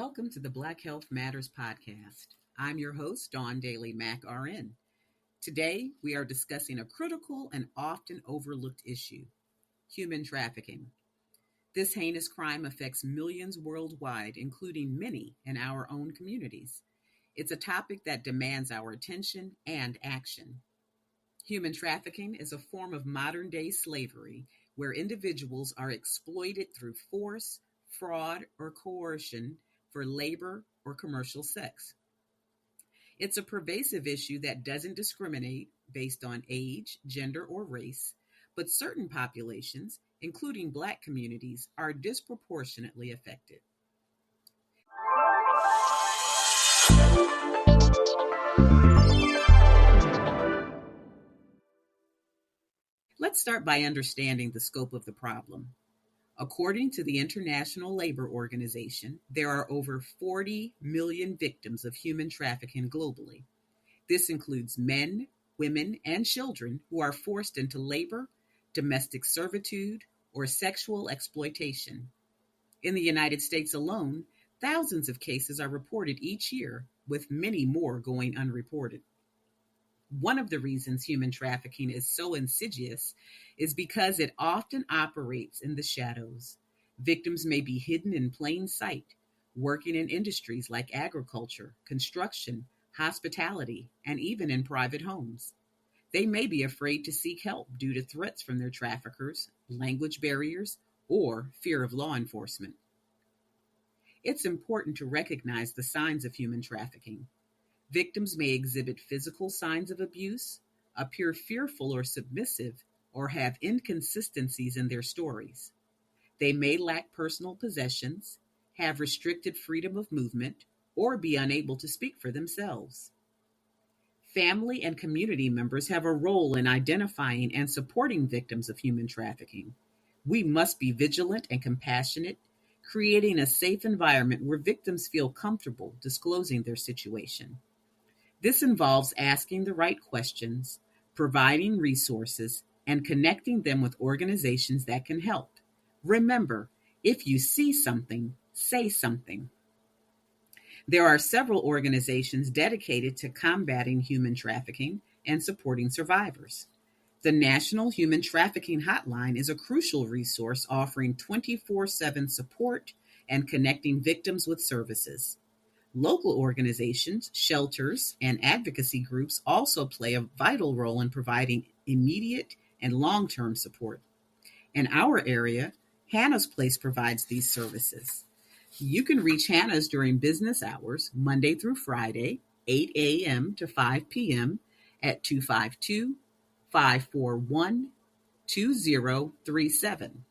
Welcome to the Black Health Matters podcast. I'm your host, Daly-Mack, RN. Today, we are discussing a critical and often overlooked issue, human trafficking. This heinous crime affects millions worldwide, including many in our own communities. It's a topic that demands our attention and action. Human trafficking is a form of modern-day slavery where individuals are exploited through force, fraud, or coercion for labor or commercial sex. It's a pervasive issue that doesn't discriminate based on age, gender, or race, but certain populations, including Black communities, are disproportionately affected. Let's start by understanding the scope of the problem. According to the International Labor Organization, there are over 40 million victims of human trafficking globally. This includes men, women, and children who are forced into labor, domestic servitude, or sexual exploitation. In the United States alone, thousands of cases are reported each year, with many more going unreported. One of the reasons human trafficking is so insidious is because it often operates in the shadows. Victims may be hidden in plain sight, working in industries like agriculture, construction, hospitality, and even in private homes. They may be afraid to seek help due to threats from their traffickers, language barriers, or fear of law enforcement. It's important to recognize the signs of human trafficking. Victims may exhibit physical signs of abuse, appear fearful or submissive, or have inconsistencies in their stories. They may lack personal possessions, have restricted freedom of movement, or be unable to speak for themselves. Family and community members have a role in identifying and supporting victims of human trafficking. We must be vigilant and compassionate, creating a safe environment where victims feel comfortable disclosing their situation. This involves asking the right questions, providing resources, and connecting them with organizations that can help. Remember, if you see something, say something. There are several organizations dedicated to combating human trafficking and supporting survivors. The National Human Trafficking Hotline is a crucial resource offering 24/7 support and connecting victims with services. Local organizations, shelters, and advocacy groups also play a vital role in providing immediate and long-term support. In our area, Hannah's Place provides these services. You can reach Hannah's during business hours, Monday through Friday, 8 a.m. to 5 p.m. at 252-541-2037.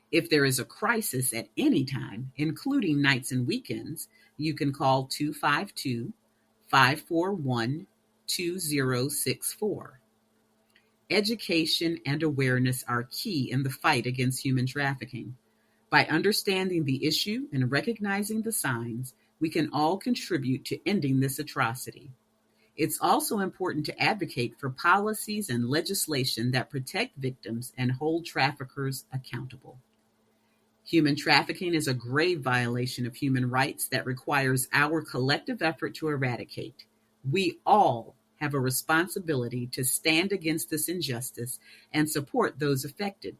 If there is a crisis at any time, including nights and weekends, you can call 252-541-2064. Education and awareness are key in the fight against human trafficking. By understanding the issue and recognizing the signs, we can all contribute to ending this atrocity. It's also important to advocate for policies and legislation that protect victims and hold traffickers accountable. Human trafficking is a grave violation of human rights that requires our collective effort to eradicate. We all have a responsibility to stand against this injustice and support those affected.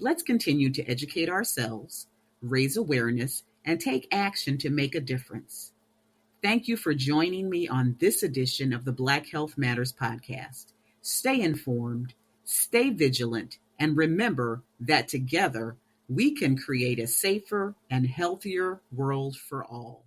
Let's continue to educate ourselves, raise awareness, and take action to make a difference. Thank you for joining me on this edition of the Black Health Matters podcast. Stay informed, stay vigilant, and remember that together, we can create a safer and healthier world for all.